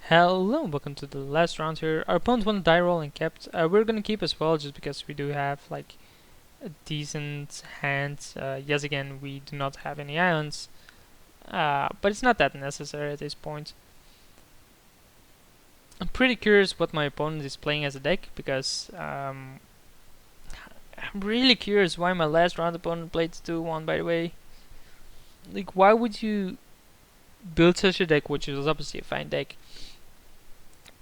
Hello, welcome to the last round here. Our opponent won a die roll and kept. We're gonna keep as well just because we do have like a decent hand. Yes, again, we do not have any islands, but it's not that necessary at this point. I'm pretty curious what my opponent is playing as a deck because I'm really curious why my last round opponent played 2-1, by the way. Like, why would you build such a deck, which is obviously a fine deck?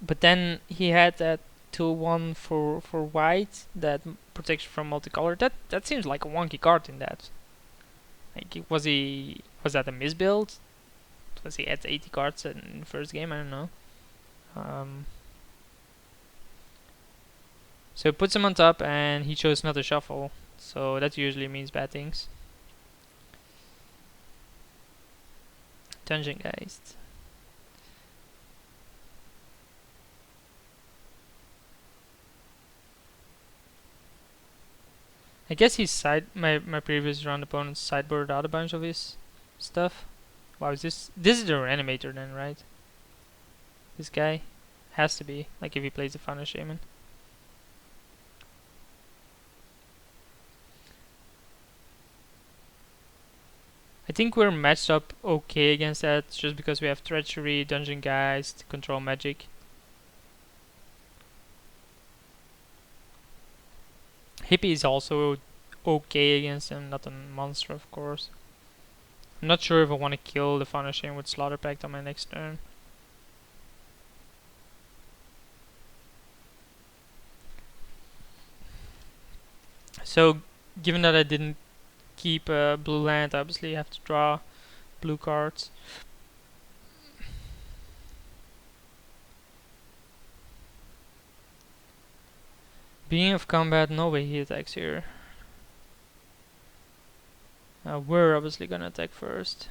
But then he had that 2-1 for white that protection from multicolor. That seems like a wonky card in that. Like, was that a misbuild? Was he at 80 cards in the first game? I don't know. So it puts him on top, and he chose not to shuffle. So that usually means bad things. Dungeon Geist. I guess my previous round opponent sideboarded out a bunch of his stuff. Wow, is this is the reanimator then, right? This guy has to be, like, if he plays the Fauna Shaman. I think we're matched up okay against that just because we have Treachery, Dungeon Geist, Control Magic. Hippie is also okay against him, not a monster, of course. I'm not sure if I want to kill the Fauna Shaman with Slaughter Pact on my next turn. So, given that I didn't keep a blue land, obviously I have to draw blue cards. Being of combat, no way he attacks here. We're obviously gonna attack first.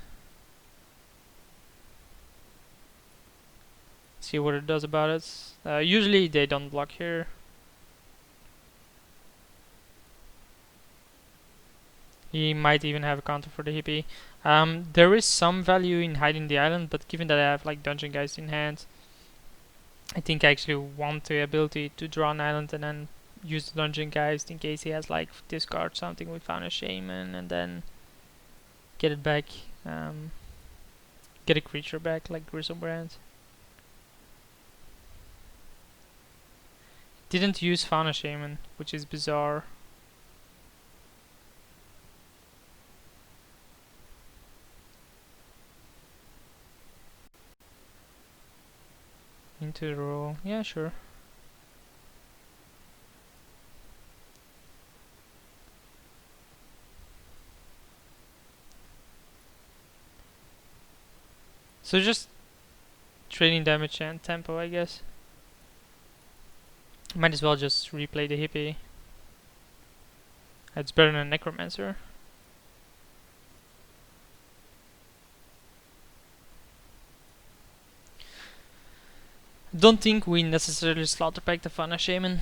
See what it does about it. Usually they don't block here. He might even have a counter for the hippie. There is some value in hiding the island, but given that I have like Dungeon Geist in hand, I think I actually want the ability to draw an island and then use the Dungeon Geist in case he has like discard something with Fauna Shaman and then get it back. Get a creature back like Grizzlebrand. Didn't use Fauna Shaman, which is bizarre. Into the roll. Yeah, sure. So just trading damage and tempo, I guess. Might as well just replay the hippie. It's better than Necromancer. Don't think we necessarily slaughter pack the Fauna Shaman.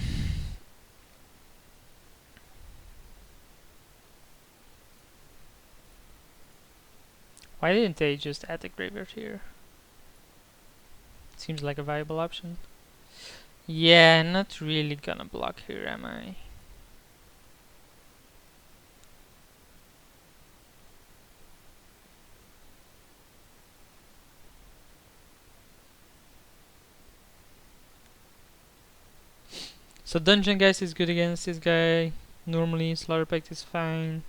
Why didn't they just add the graveyard here? Seems like a viable option. Yeah, not really gonna block here, am I? So Dungeon Geist is good against this guy. Normally Slaughter Pact is fine.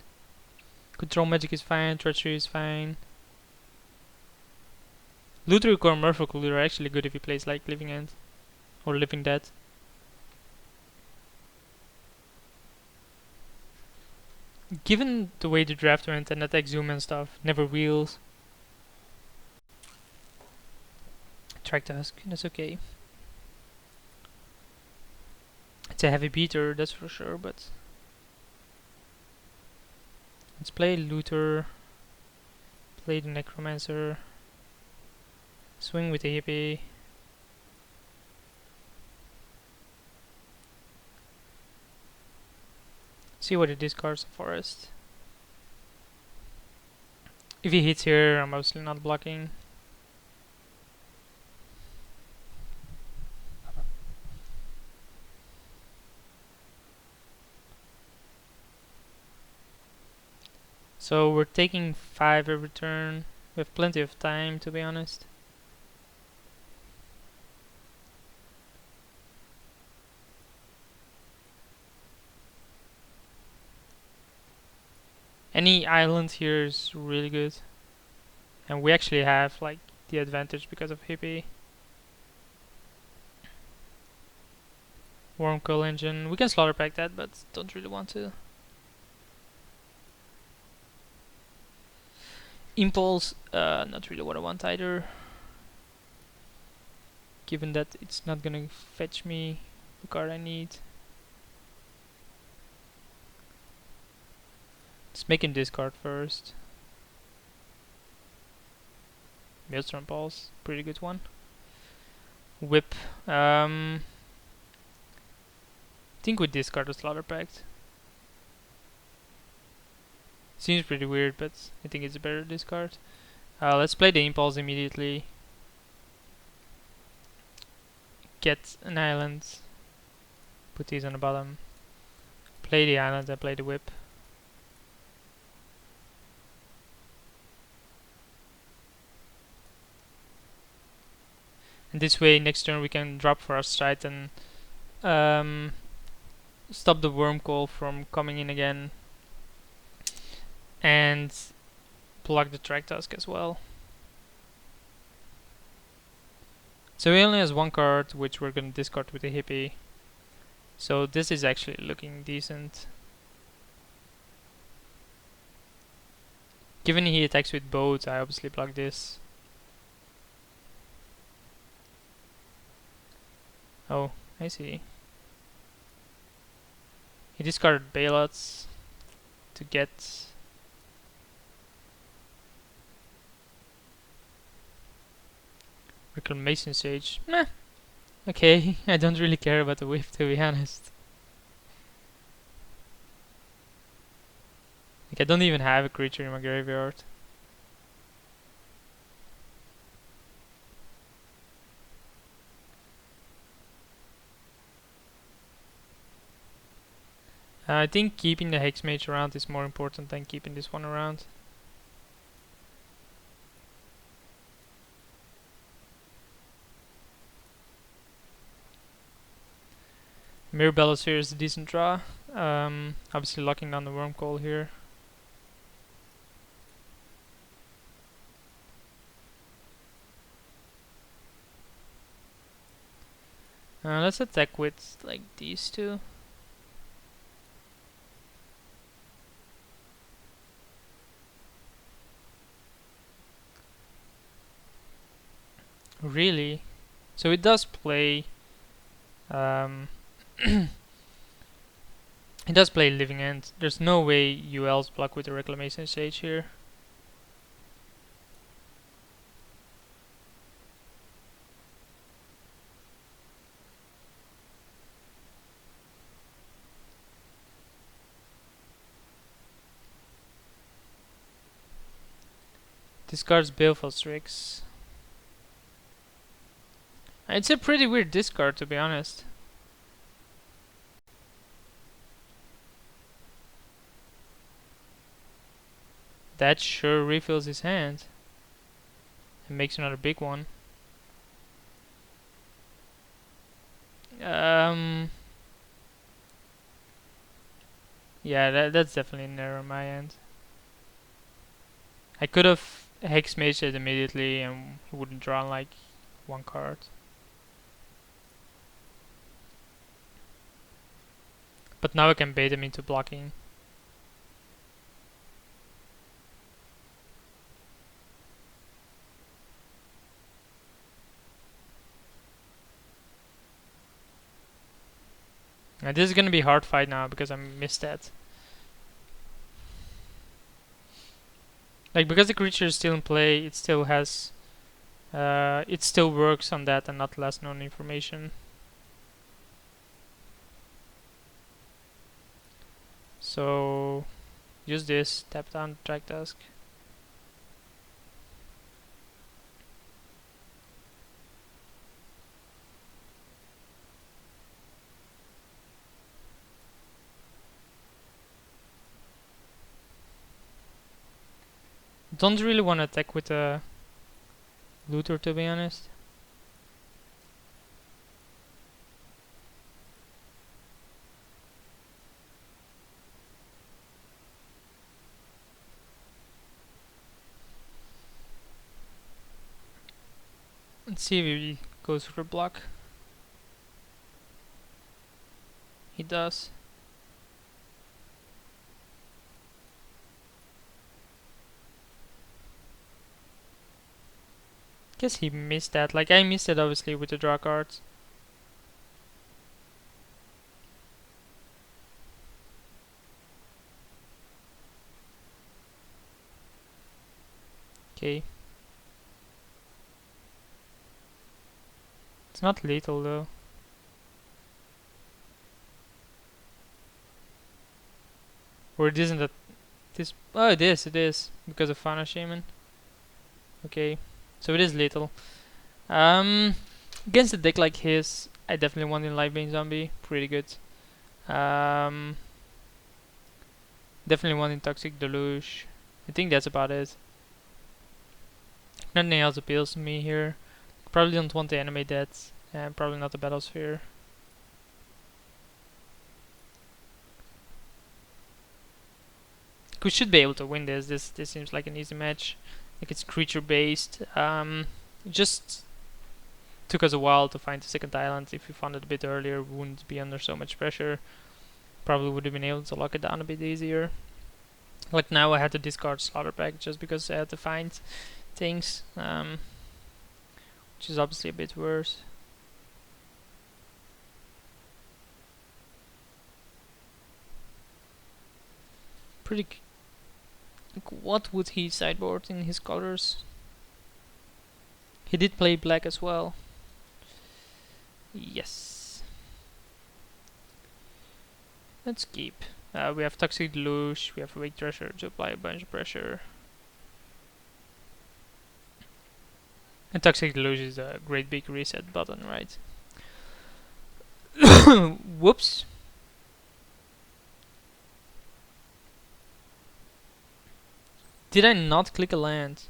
Control Magic is fine. Treachery is fine. Looter or Merfolk are actually good if he plays like Living End or Living Dead. Given the way the draft went and that Exhume and stuff, never wheels. Track Tusk, that's okay. It's a heavy beater, that's for sure, but let's play Looter, play the Necromancer, swing with the hippie. See what it discards the forest. If he hits here, I'm obviously not blocking. So we're taking 5 every turn. We have plenty of time, to be honest. Any island here is really good. And we actually have like the advantage because of Hippie. Wormcoil engine. We can slaughter pack that, but don't really want to. Impulse, not really what I want either. Given that it's not gonna fetch me the card I need. Let's make him discard first. Maelstrom Pulse, pretty good one. Whip. I think we discard the Slaughter Pact. Seems pretty weird, but I think it's a better discard. Let's play the Impulse immediately. Get an island. Put these on the bottom. Play the island and play the whip. And this way, next turn we can drop for our stride and stop the Wormcoil from coming in again. And block the Track Tusk as well. So he only has one card, which we're gonna discard with a Hippie. So this is actually looking decent. Given he attacks with boats, I obviously block this. Oh, I see. He discarded Bailouts to get Reclamation Sage. Meh. Okay, I don't really care about the whip, to be honest. Like, I don't even have a creature in my graveyard. I think keeping the Hexmage around is more important than keeping this one around. Mirabellos here is a decent draw. Obviously locking down the Wormcoil here. Let's attack with like these two. Really? So it does play. It does play Living End. There's no way you else block with the Reclamation Sage here. Discards Baleful Strix. It's a pretty weird discard, to be honest. That sure refills his hand. And makes another big one. Yeah, that's definitely an error on my end. I could have Hexmaged it immediately and he wouldn't draw like one card. But now I can bait him into blocking. And this is gonna be a hard fight now because I missed that. Like, because the creature is still in play, it still has it still works on that and not last known information. So use this, tap down Track Tusk. Don't really want to attack with a looter, to be honest. Let's see if he goes for a block. He does. Guess he missed that. Like, I missed it obviously with the draw cards. Okay. It's not lethal though. Or it isn't that this. Oh, it is because of Fauna Shaman. Okay, so it is lethal. Against a deck like his, I definitely want in Livebane Zombie. Pretty good. Definitely want in Toxic Deluge. I think that's about it. Nothing else appeals to me here. Probably don't want to animate that, and probably not the Battle Sphere. We should be able to win this. This seems like an easy match. Like it's creature based. Just took us a while to find the second island. If we found it a bit earlier, we wouldn't be under so much pressure. Probably would have been able to lock it down a bit easier. Like now I had to discard Slaughter Pack just because I had to find things, which is obviously a bit worse. Pretty. Like, what would he sideboard in his colors? He did play black as well. Yes. Let's keep. We have Toxic Deluge, we have Wake Thrasher to apply a bunch of pressure. And Toxic Deluge is a great big reset button, right? Whoops. Did I not click a land?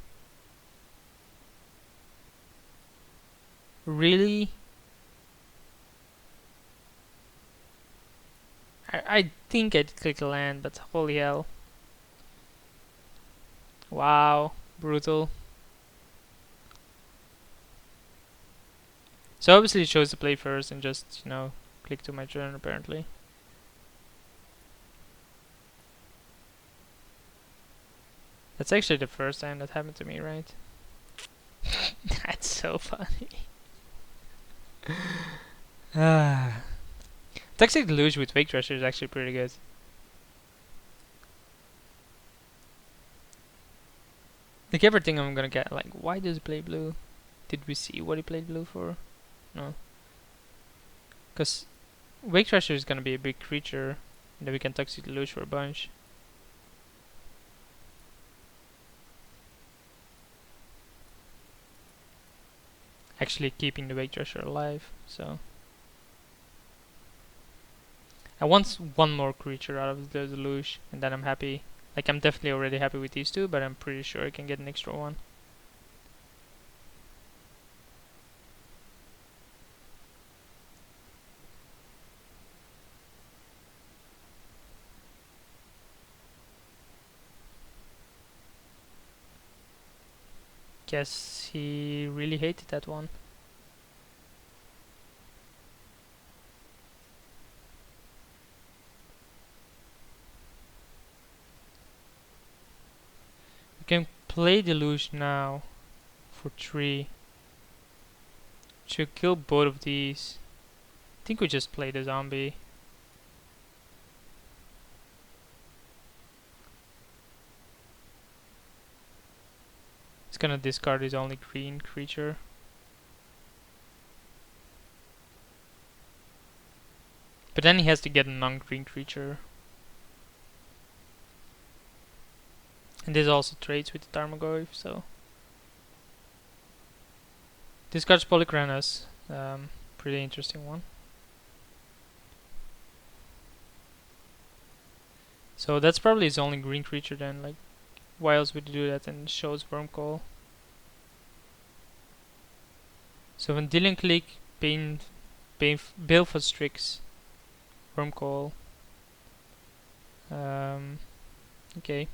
Really? I think I did click a land, but holy hell. Wow, brutal. So obviously it chose to play first and just, you know, click to my turn apparently. That's actually the first time that happened to me, right? That's so funny. Toxic Deluge with Wake Thrasher is actually pretty good. Like everything I'm gonna get, like, why does he play blue? Did we see what he played blue for? No. Because Wake Thrasher is gonna be a big creature, and then we can Toxic Deluge for a bunch. Actually keeping the Wake Thrasher alive, so. I want one more creature out of the Deluge, and then I'm happy. Like, I'm definitely already happy with these two, but I'm pretty sure I can get an extra one. Guess he really hated that one. We can play Deluge now for 3. Should kill both of these. I think we just play the zombie. He's gonna discard his only green creature. But then he has to get a non-green creature. And this also trades with the Tarmogoyf, so. Discards Polychronos. Pretty interesting one. So that's probably his only green creature then, like why else would you do that? And it shows Wormcall. So when dealing click, Baleful Strix, Wormcall. Okay.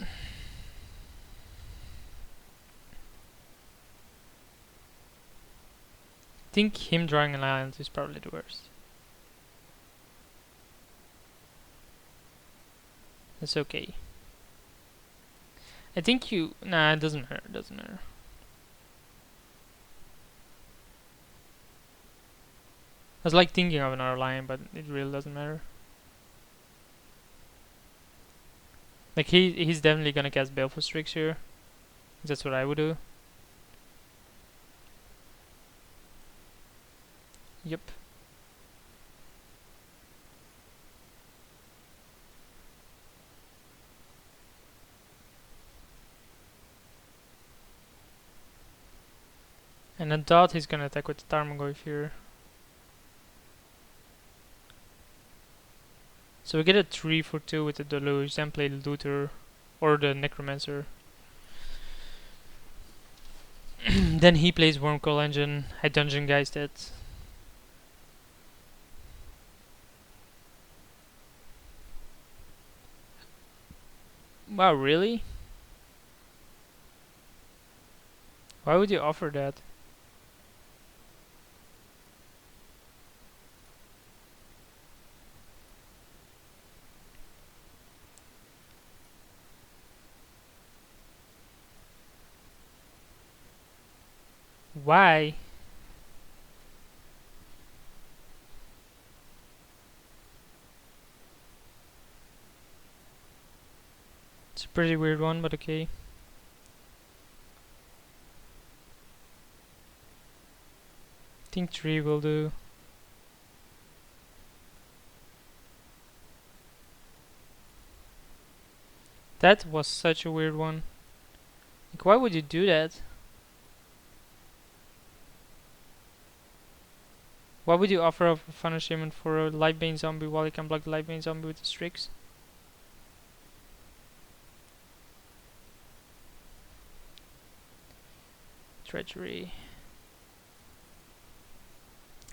I think him drawing an island is probably the worst. That's okay. I think you... Nah, it doesn't matter. It doesn't matter. I was like thinking of another line, but it really doesn't matter. Like he's definitely gonna cast Baleful Strix here. That's what I would do. Yep. And I thought he's gonna attack with the Tarmogoyf here. So we get a 3 for 2 with the Deluge, then play the Looter or the Necromancer. Then he plays Wormcall Engine. I Dungeon Geist it. Wow, really? Why would you offer that? Why? It's a pretty weird one, but okay. I think 3 will do. That was such a weird one. Like, why would you do that? Why would you offer up a punishment for a Lightbane zombie while you can block the Lightbane zombie with the Strix? Treachery.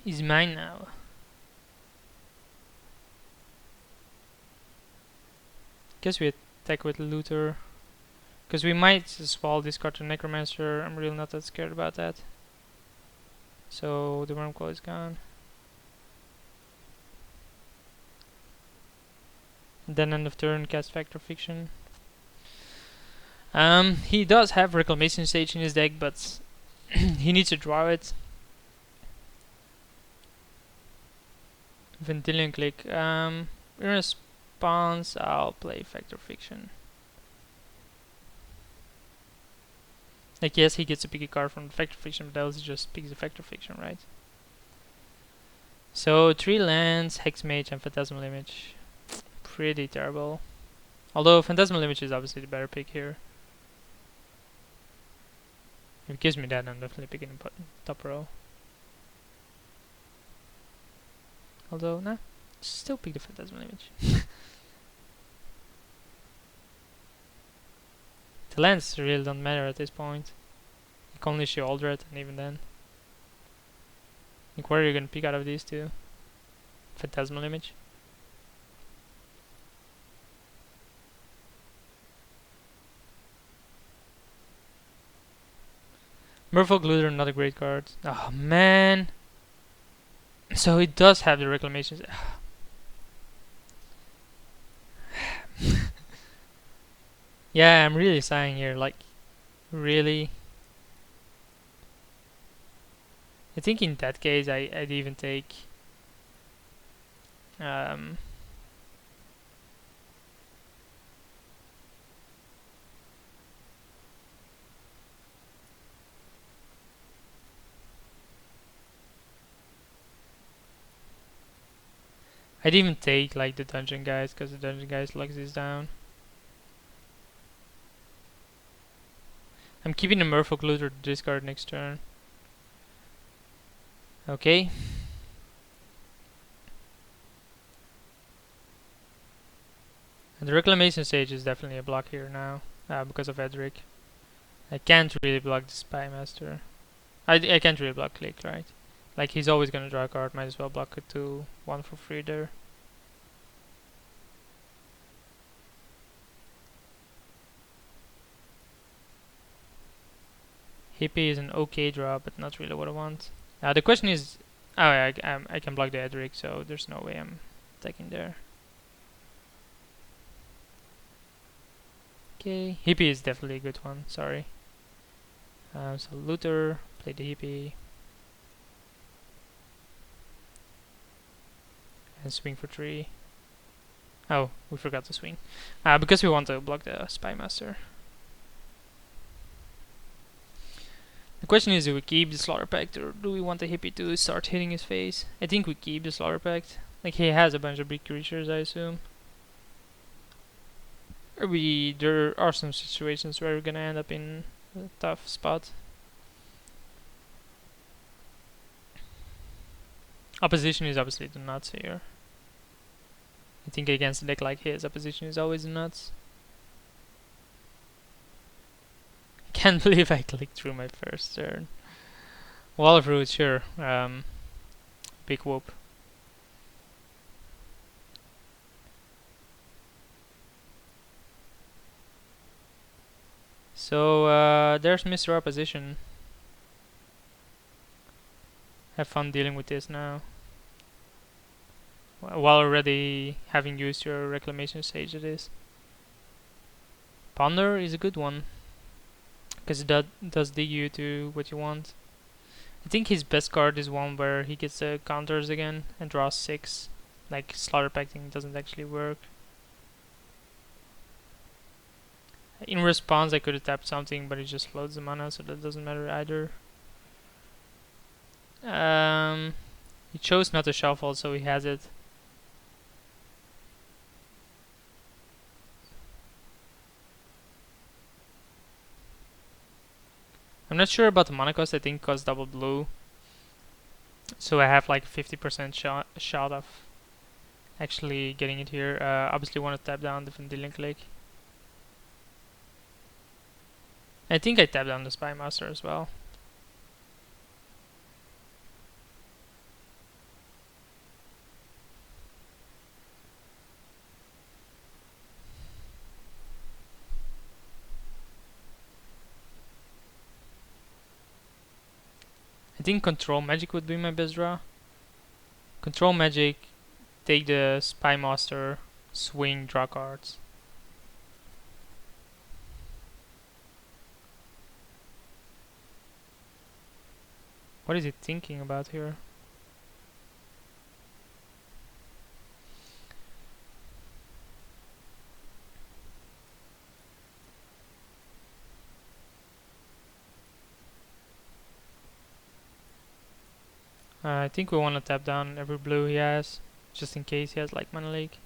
He's mine now. Guess we attack with Looter. Because we might as well discard the Necromancer. I'm really not that scared about that. So the Wormcall is gone. Then end of turn, cast Factor Fiction. He does have Reclamation Stage in his deck, but he needs to draw it. Vendilion Click. In response, I'll play Factor Fiction. Like, yes, he gets a pick a card from the Factor Fiction, but else he just picks the Factor Fiction, right? So 3 lands, Hex Mage, and Phantasmal Image. Pretty terrible. Although Phantasmal Image is obviously the better pick here. If it gives me that, I'm definitely picking the top row. Although, nah, still pick the Phantasmal Image. The lands really don't matter at this point. You can only show Aldred, and even then. Like, what are you gonna pick out of these two? Phantasmal Image? Merfolk Looter, not a great card. Oh man! So it does have the reclamations. Yeah, I'm really sighing here, like, really? I think in that case I'd even take I'd even take like the Dungeon Guys, because the Dungeon Guys locks this down. I'm keeping the Merfolk Looter to discard next turn. Okay. And the Reclamation Sage is definitely a block here now, because of Edric. I can't really block the Spy Master. I can't really block Click, right? Like, he's always gonna draw a card, might as well block it to 1 for free there. Hippie is an okay draw, but not really what I want. The question is... Oh, I can block the Edric, so there's no way I'm attacking there. Okay, Hippie is definitely a good one, sorry. So Luther, play the Hippie. And swing for 3. Oh, we forgot to swing. Because we want to block the Spy Master. The question is, do we keep the Slaughter Pact or do we want the Hippie to start hitting his face? I think we keep the Slaughter Pact. Like, he has a bunch of big creatures, I assume. Or there are some situations where we're gonna end up in a tough spot. Opposition is obviously the nuts here. I think against a deck like his, opposition is always the nuts. I can't believe I clicked through my first turn. Wall of Root, sure. Big whoop. So, there's Mr. Opposition. Have fun dealing with this now. While already having used your Reclamation Sage, it is. Ponder is a good one, because that does dig you to what you want. I think his best card is one where he gets the counters again and draws 6. Like, Slaughter Pacting doesn't actually work. In response, I could have tapped something, but it just floats the mana, so that doesn't matter either. He chose not to shuffle, so he has it. I'm not sure about the mana cost. I think it costs double blue, so I have like 50% shot of actually getting it here. Obviously want to tap down the Vendilion Click. I think I tap down the Spy Master as well. I think Control Magic would be my best draw. Control Magic, take the Spy Master, swing, draw cards. What is he thinking about here? I think we want to tap down every blue he has, just in case he has like mana leak.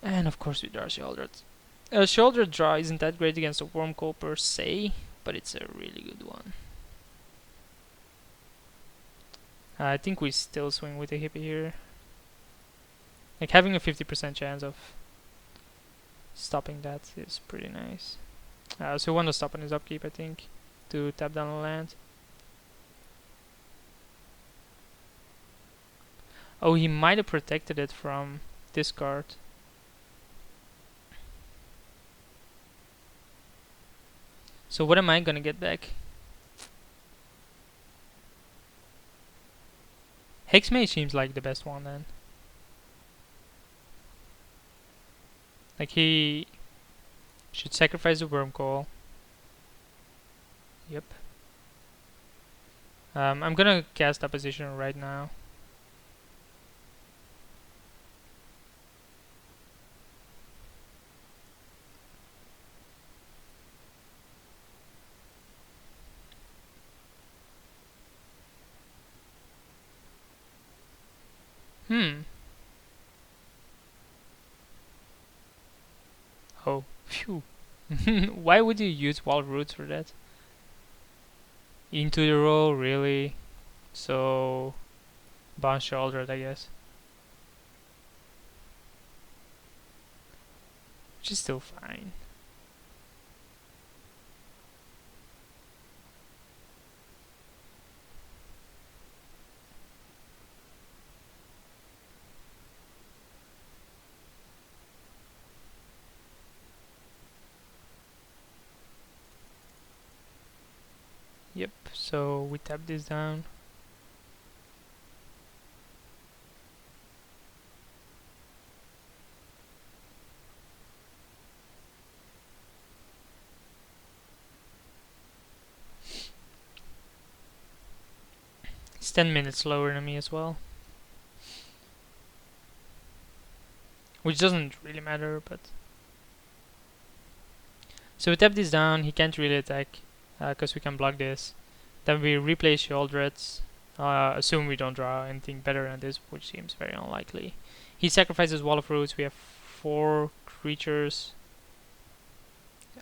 And of course we draw Shoulder. Shoulder draw isn't that great against a Wormcoil per se, but it's a really good one. I think we still swing with the Hippie here. Like, having a 50% chance of stopping that is pretty nice. So we want to stop on his upkeep, I think, to tap down a land. Oh, he might have protected it from this card. So what am I gonna get back? Hexmage seems like the best one then. Like, he should sacrifice the Wormcoil. Yep. I'm gonna cast Opposition right now. Oh, phew. Why would you use Wild Roots for that? Into the roll, really? So, bounce Shoulder, I guess. which is still fine. Yep, so we tap this down. It's 10 minutes slower than me as well. Which doesn't really matter, but... So we tap this down, he can't really attack, because we can block this. Then we replace Sheoldreds, assume we don't draw anything better than this, which seems very unlikely. He sacrifices Wall of Roots, we have 4 creatures.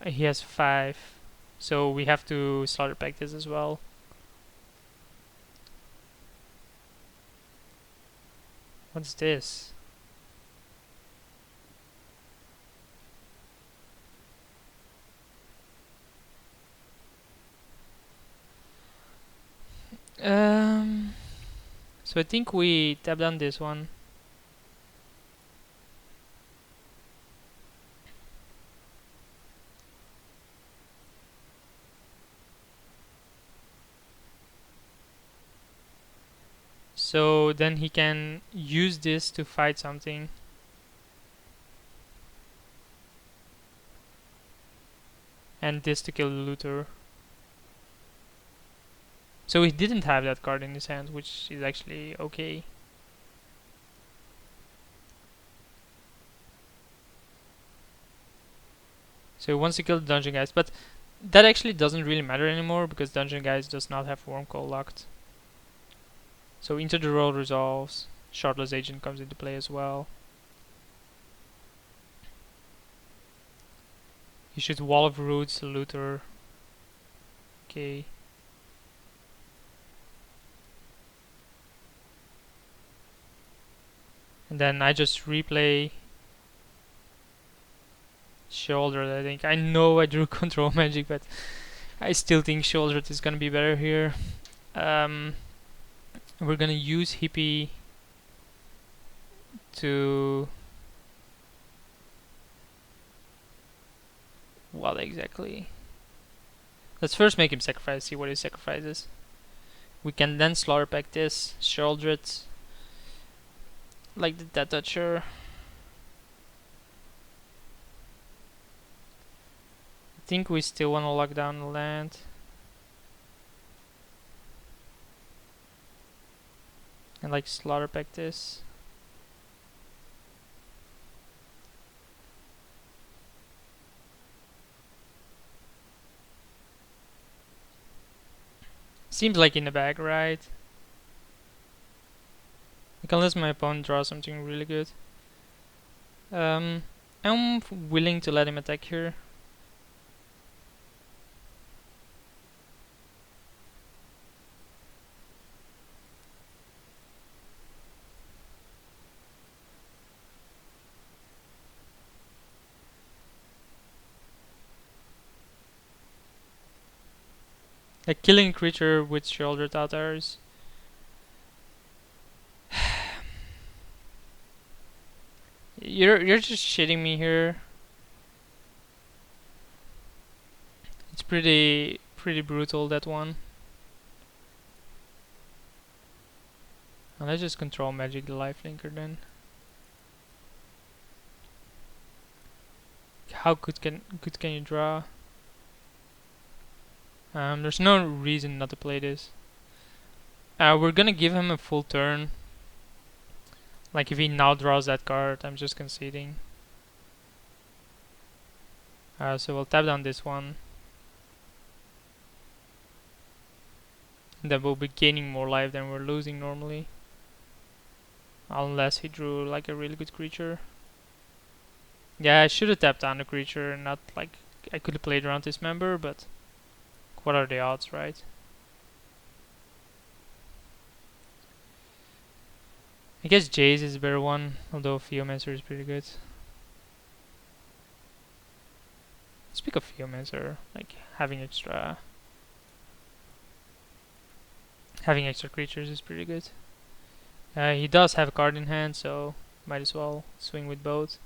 He has 5, so we have to Slaughter Pact this as well. What's this? So I think we tap down this one. So then he can use this to fight something. And this to kill the looter. So he didn't have that card in his hand, which is actually okay. So he wants to kill the Dungeon Guys, but that actually doesn't really matter anymore because Dungeon Guys does not have Wormcoil locked. So Into the Road resolves, Shardless Agent comes into play as well. He shoots Wall of Roots, Looter. Okay. And then I just replay Shoulder, I think. I know I drew Control Magic, but I still think Shoulder is gonna be better here. We're gonna use Hippie to... What exactly? Let's first make him sacrifice, see what he sacrifices. We can then Slaughter Pact this, Shoulder it, like the Death Toucher. I think we still want to lock down the land. And like Slaughter Pact this. Seems like in the bag, right? Like unless my opponent draws something really good. I'm willing to let him attack here. Like killing a creature with shoulder tatars. You're just shitting me here. It's pretty brutal, that one. And let's just Control Magic the Lifelinker then. How good can you draw? There's no reason not to play this. We're gonna give him a full turn. Like if he now draws that card, I'm just conceding. So we'll tap down this one. And then we'll be gaining more life than we're losing normally. Unless he drew like a really good creature. Yeah, I should have tapped down the creature, not like I could have played around this member, but what are the odds, right? I guess Jace is a better one, although Theomancer is pretty good. Speak of humans, or like having extra creatures is pretty good. He does have a card in hand, so might as well swing with both.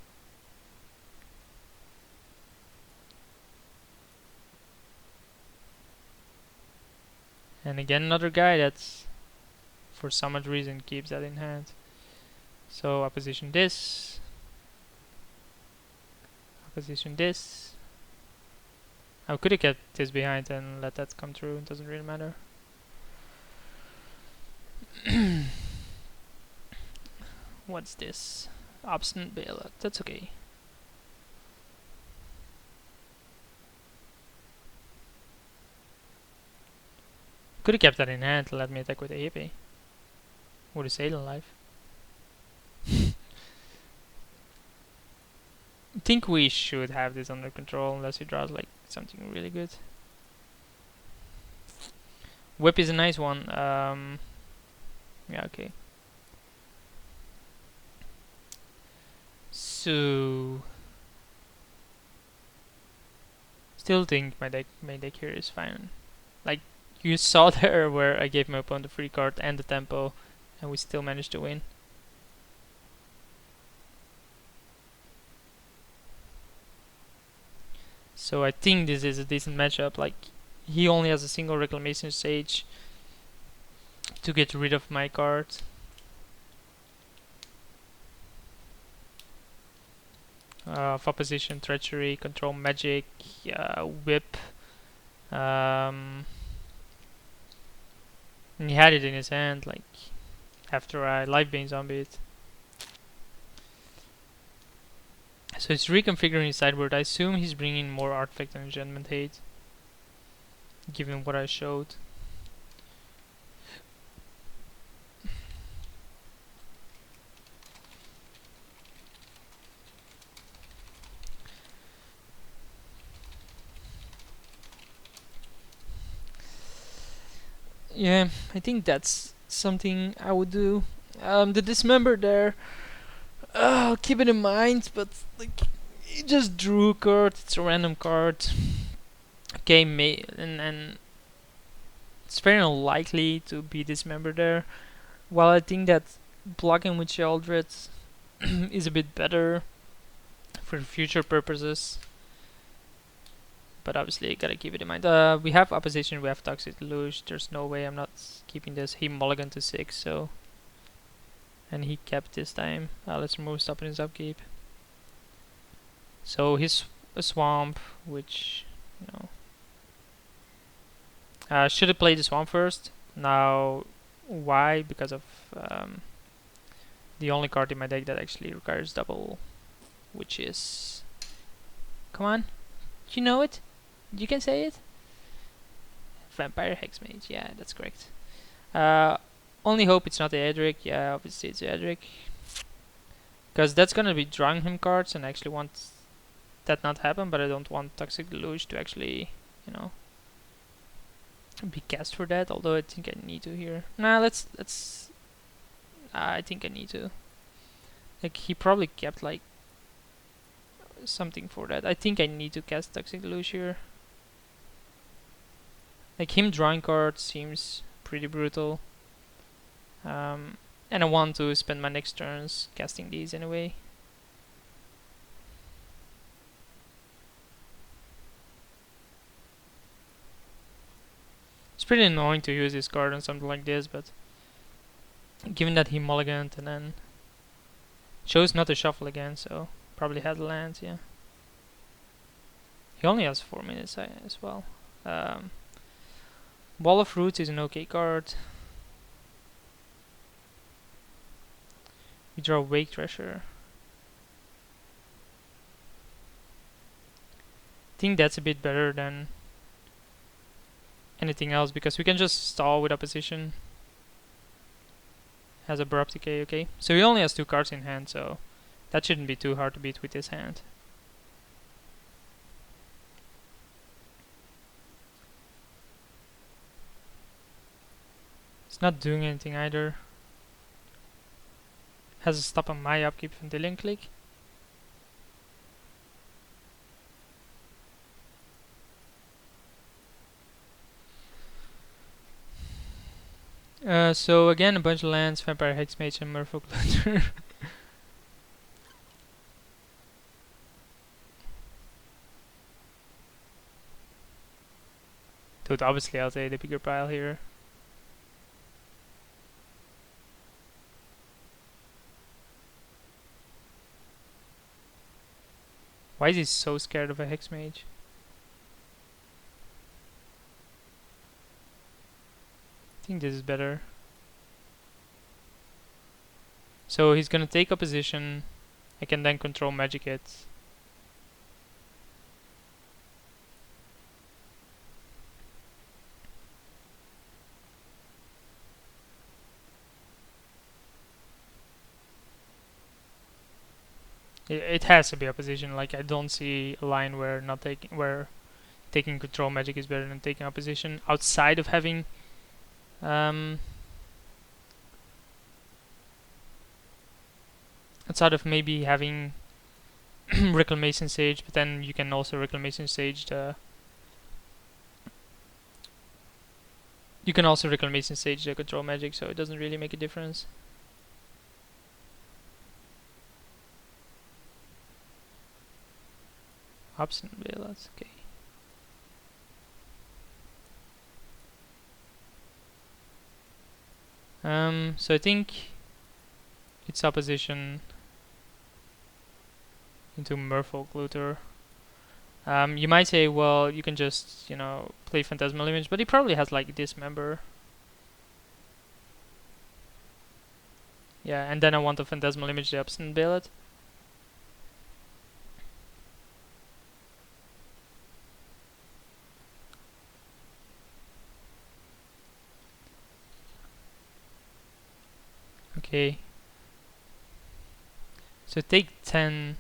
And again, another guy that's for some odd reason keeps that in hand. So opposition this, opposition this. I could have kept this behind and let that come through. It doesn't really matter. What's this? Obstinate bailout. That's okay. Could have kept that in hand to let me attack with a hippie. Would have stayed alive. I think we should have this under control unless he draws like something really good. Whip is a nice one. Yeah, okay. So still think my main deck here is fine. Like you saw there where I gave my opponent a free card and the tempo, and we still managed to win. So I think this is a decent matchup. Like he only has a single Reclamation Sage to get rid of my card. Of opposition, treachery, control magic, whip. And he had it in his hand, like after I Lifebane Zombie it. So it's reconfiguring his sideboard. I assume he's bringing more Artifact and Enchantment Hate, given what I showed. Yeah, I think that's something I would do. The Dismember there, keep it in mind, but like, he just drew a card, it's a random card. Okay, and it's very unlikely to be Dismember there. While I think that blocking with Sheldred is a bit better for future purposes. But obviously, you gotta keep it in mind. We have opposition, we have Toxic Deluge. There's no way I'm not keeping this. He mulliganed to 6, so. And he kept this time. Let's remove Stop in his upkeep. So he's a Swamp, which, you know. Should have played the Swamp first. Now, why? Because of the only card in my deck that actually requires double, which is. Come on. You know it? You can say it? Vampire Hexmage, yeah, that's correct. Only hope it's not the Edric. Yeah, obviously it's the Edric. Because that's gonna be drawing him cards, and I actually want that not happen, but I don't want Toxic Deluge to actually, you know, be cast for that, although I think I need to here. Nah, let's I think I need to. Like, he probably kept, like, something for that. I think I need to cast Toxic Deluge here. Like, him drawing cards seems pretty brutal. And I want to spend my next turns casting these anyway. It's pretty annoying to use this card on something like this, but given that he mulliganed and then chose not to shuffle again, so probably had lands, yeah. He only has 4 minutes as well. Wall of Roots is an okay card. We draw Wake Treasure. I think that's a bit better than anything else because we can just stall with opposition. Has Abrupt Decay, okay. So he only has 2 cards in hand, so that shouldn't be too hard to beat with his hand. It's not doing anything either. Has a stop on my upkeep from Dillion Click. So again, a bunch of lands, Vampire, Hexmage, and Merfolk Looter. Dude, obviously I'll take the bigger pile here. Why is he so scared of a Hexmage? I think this is better. So he's gonna take a position. I can then control magic it. It has to be a position. Like I don't see a line where not taking taking control magic is better than taking a position outside of having outside of maybe having Reclamation Sage, but then you can also Reclamation Sage the control magic, so it doesn't really make a difference. Obstinate Bailouts, okay. So I think it's opposition into Merfolk Looter. You might say, well, you can just, play Phantasmal Image, but he probably has like Dismember. Yeah, and then I want the Phantasmal Image, the Obstinate Bailout. Okay. So take 10.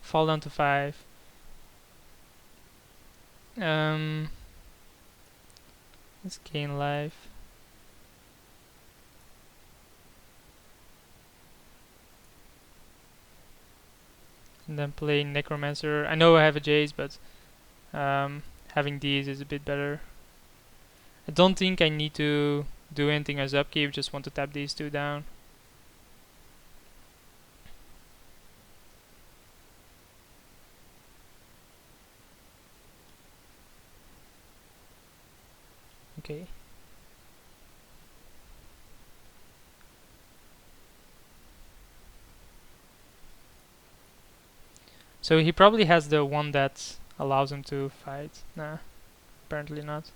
Fall down to 5. Let's gain life. And then play Necromancer. I know I have a Jace, but having these is a bit better. I don't think I need to do anything as upkeep, just want to tap these two down. Okay. So he probably has the one that allows him to fight. Nah, apparently not.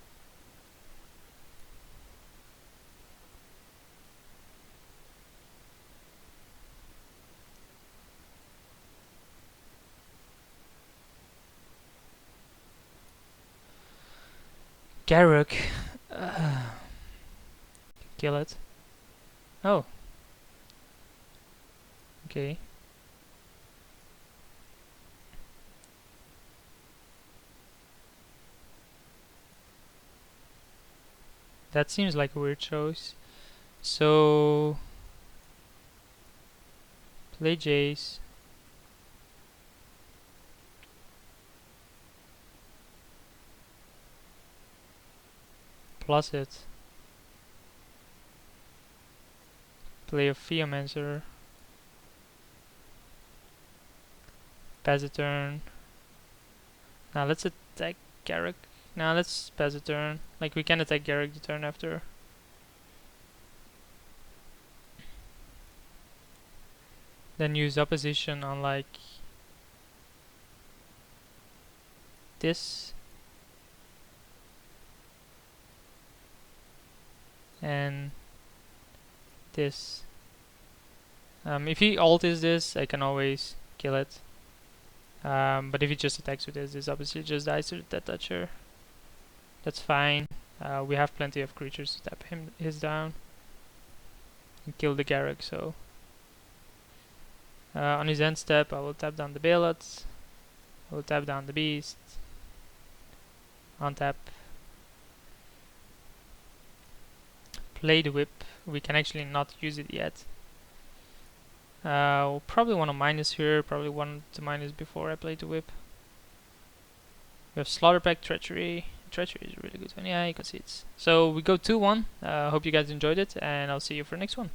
Garruk. Kill it. Oh. Okay. That seems like a weird choice. So play Jace. Plus it. Play a Theomancer. Pass a turn. Now let's attack Garruk. Now let's pass a turn. Like we can attack Garruk the turn after. Then use opposition on like this. And this. If he ultis this, I can always kill it. But if he just attacks with this obviously just dies to that toucher. That's fine. We have plenty of creatures to tap his down and kill the Garruk. So on his end step, I will tap down the Bailouts. I will tap down the Beast. Untap. Play the Whip. We can actually not use it yet. We'll probably want to minus here. Probably want to minus before I play the whip. We have Slaughterpack, Treachery. Treachery is a really good one. Yeah, you can see it. So we go 2-1. Hope you guys enjoyed it, and I'll see you for the next one.